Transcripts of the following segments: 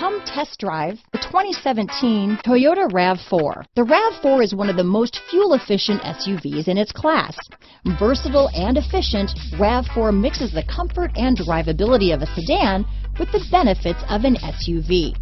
Come test drive the 2017 Toyota RAV4. The RAV4 is one of the most fuel-efficient SUVs in its class. Versatile and efficient, RAV4 mixes the comfort and drivability of a sedan with the benefits of an SUV.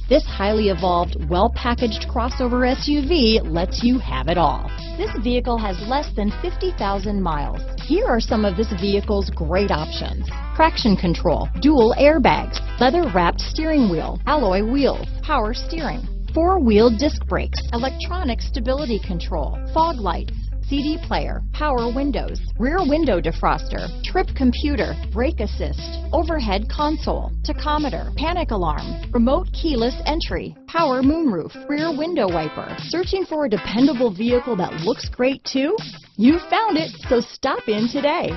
This highly evolved, well-packaged crossover SUV lets you have it all. This vehicle has less than 50,000 miles. Here are some of this vehicle's great options: traction control, dual airbags, leather-wrapped steering wheel, alloy wheels, power steering, four-wheel disc brakes, electronic stability control, fog lights, CD player, power windows, rear window defroster, trip computer, brake assist, overhead console, tachometer, panic alarm, remote keyless entry, power moonroof, rear window wiper. Searching for a dependable vehicle that looks great too? You found it, so stop in today.